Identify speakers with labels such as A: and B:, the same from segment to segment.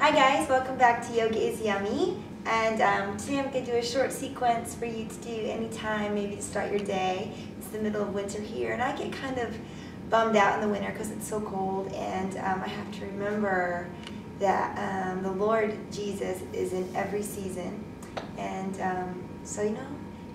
A: Hi guys, welcome back to Yoga is Yummy, and today I'm going to do a short sequence for you to do anytime, maybe to start your day. It's the middle of winter here, and I get kind of bummed out in the winter because it's so cold, and I have to remember that the Lord Jesus is in every season, and so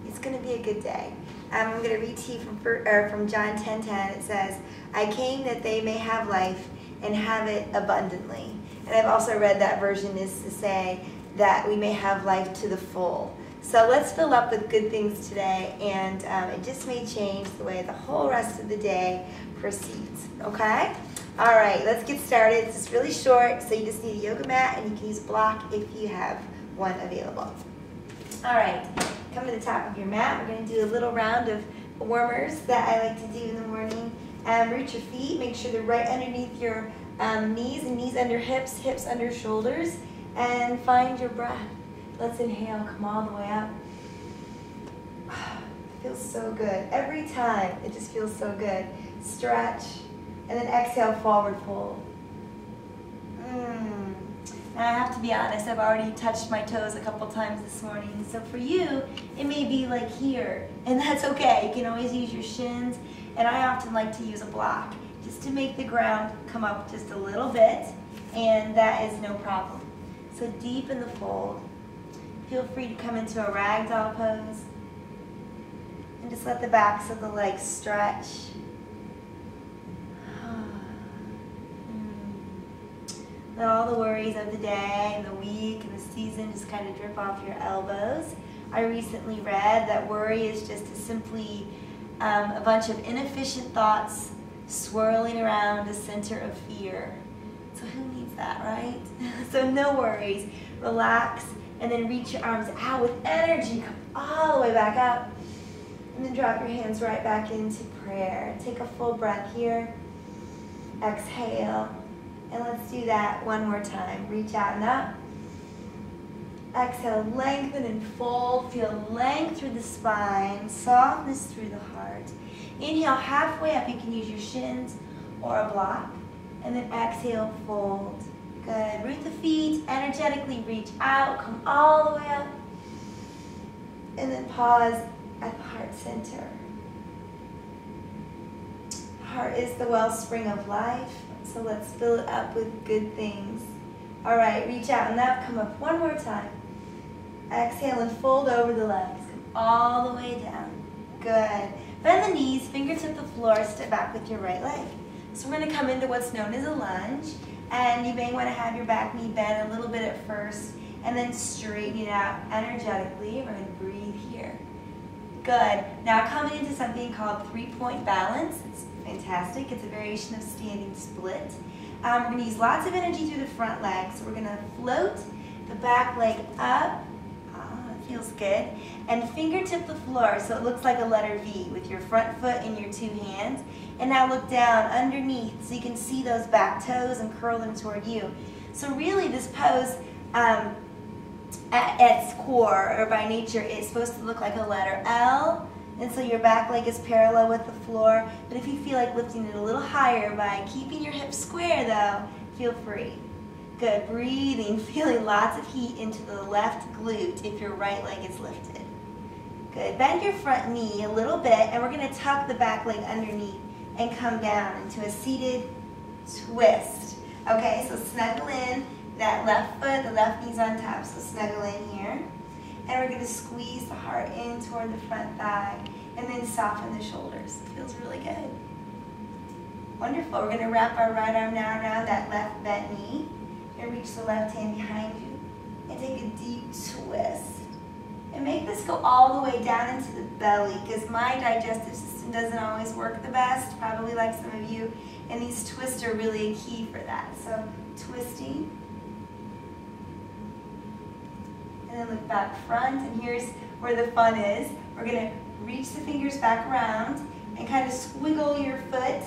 A: it's going to be a good day. I'm going to read to you from John 10:10. It says, "I came that they may have life and have it abundantly." And I've also read that version is to say that we may have life to the full. So let's fill up with good things today, and it just may change the way the whole rest of the day proceeds, okay? All right, let's get started. This is really short, so you just need a yoga mat, and you can use a block if you have one available. All right, come to the top of your mat. We're going to do a little round of warmers that I like to do in the morning. Root your feet. Make sure they're right underneath your knees, and knees under hips, hips under shoulders, and find your breath. Let's inhale, come all the way up. It feels so good. Every time, it just feels so good. Stretch, and then exhale, forward fold. And I have to be honest, I've already touched my toes a couple times this morning. So for you, it may be like here, and that's okay. You can always use your shins, and I often like to use a block just to make the ground come up just a little bit, and that is no problem. So deep in the fold. Feel free to come into a ragdoll pose, and just let the backs of the legs stretch. Let all the worries of the day and the week and the season just kind of drip off your elbows. I recently read that worry is just simply a bunch of inefficient thoughts swirling around a center of fear. So who needs that, right? So no worries. Relax, and then reach your arms out with energy. Come all the way back up, and then drop your hands right back into prayer. Take a full breath here. Exhale. And let's do that one more time. Reach out and up. Exhale, lengthen and fold. Feel length through the spine, softness through the heart. Inhale, halfway up. You can use your shins or a block. And then exhale, fold. Good. Root the feet, energetically reach out. Come all the way up. And then pause at the heart center. Heart is the wellspring of life. So let's fill it up with good things. All right, reach out and up, come up one more time. Exhale and fold over the legs. Come all the way down. Good. Bend the knees, fingertip the floor, step back with your right leg. So we're going to come into what's known as a lunge. And you may want to have your back knee bend a little bit at first, and then straighten it out energetically. We're going to breathe here. Good. Now coming into something called three-point balance. It's fantastic. It's a variation of standing split. We're going to use lots of energy through the front leg. So we're going to float the back leg up. It feels good. And fingertip the floor so it looks like a letter V with your front foot in your two hands. And now look down underneath so you can see those back toes and curl them toward you. So really this pose at its core, or by nature, it's supposed to look like a letter L. And so your back leg is parallel with the floor. But if you feel like lifting it a little higher by keeping your hips square though, feel free. Good, breathing, feeling lots of heat into the left glute if your right leg is lifted. Good, bend your front knee a little bit, and we're gonna tuck the back leg underneath and come down into a seated twist. Okay, so snuggle in that left foot, the left knee's on top, so snuggle in here. And we're going to squeeze the heart in toward the front thigh, and then soften the shoulders. It feels really good. Wonderful. We're going to wrap our right arm now around that left bent knee, and reach the left hand behind you, and take a deep twist. And make this go all the way down into the belly, because my digestive system doesn't always work the best, probably like some of you, and these twists are really a key for that. So twisting. And then look back front, and here's where the fun is. We're going to reach the fingers back around and kind of squiggle your foot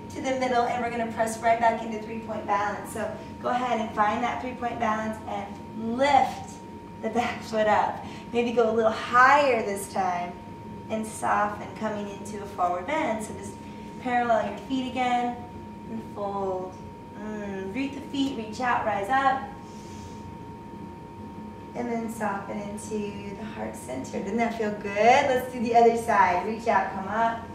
A: to the middle, and we're going to press right back into three-point balance. So go ahead and find that three-point balance and lift the back foot up. Maybe go a little higher this time and soften, coming into a forward bend. So just parallel your feet again and fold. Root the feet, reach out, rise up. And then soften into the heart center. Doesn't that feel good? Let's do the other side. Reach out, come up.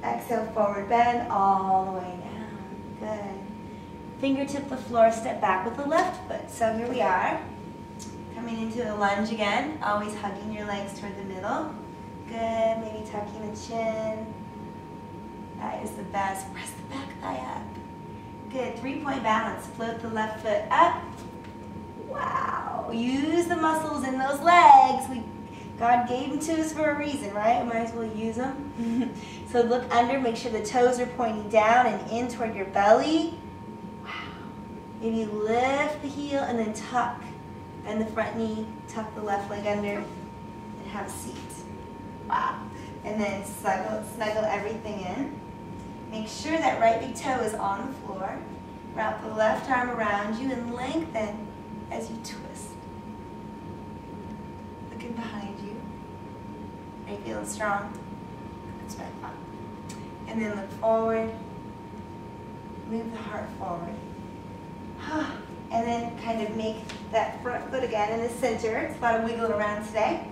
A: Exhale, forward bend, all the way down. Good. Fingertip the floor, step back with the left foot. So here we are. Coming into a lunge again, always hugging your legs toward the middle. Good, maybe tucking the chin. That is the best. Press the back thigh up. Good, 3-point balance. Float the left foot up. Wow, use the muscles in those legs. God gave them to us for a reason, right? We might as well use them. So look under, make sure the toes are pointing down and in toward your belly. Wow. Maybe lift the heel and then tuck. Bend the front knee, tuck the left leg under, and have a seat. Wow. And then snuggle everything in. Make sure that right big toe is on the floor. Wrap the left arm around you and lengthen as you twist. Looking behind you. Are you feeling strong? That's right. And then look forward. Move the heart forward. And then kind of make that front foot again in the center. It's a lot of wiggling around today.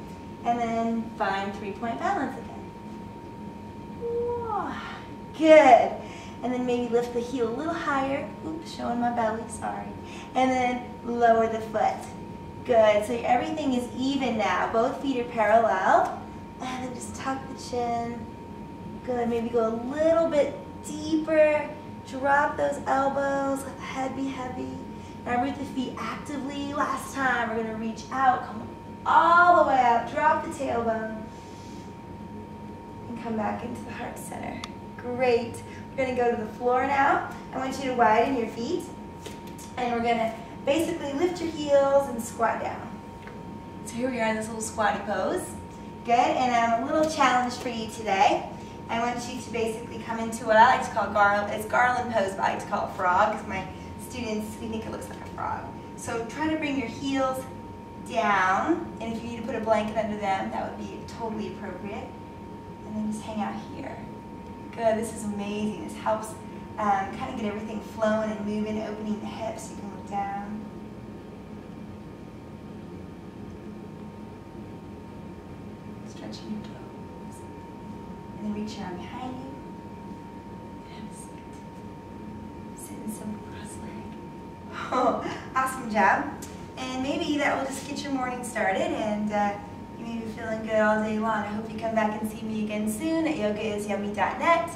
A: And then find 3-point balance again. Whoa. Good. And then maybe lift the heel a little higher. Oops, showing my belly, sorry. And then lower the foot. Good, so everything is even now. Both feet are parallel. And then just tuck the chin. Good, maybe go a little bit deeper. Drop those elbows, let the head be heavy. Now root the feet actively. Last time, we're gonna reach out, come all the way up, drop the tailbone. And come back into the heart center. Great. We're going to go to the floor now. I want you to widen your feet. And we're going to basically lift your heels and squat down. So here we are in this little squatty pose. Good. And a little challenge for you today. I want you to basically come into what I like to call garland pose, but I like to call it frog because my students, we think it looks like a frog. So try to bring your heels down. And if you need to put a blanket under them, that would be totally appropriate. And then just hang out here. Good, this is amazing. This helps kind of get everything flowing and moving, opening the hips. You can look down. Stretching your toes. And then reach your arm behind you. And have a seat. Sit in some cross-leg. Oh, awesome job. And maybe that will just get your morning started and you may be feeling good all day long. I hope you come back and see me again soon at yogaisyummy.net.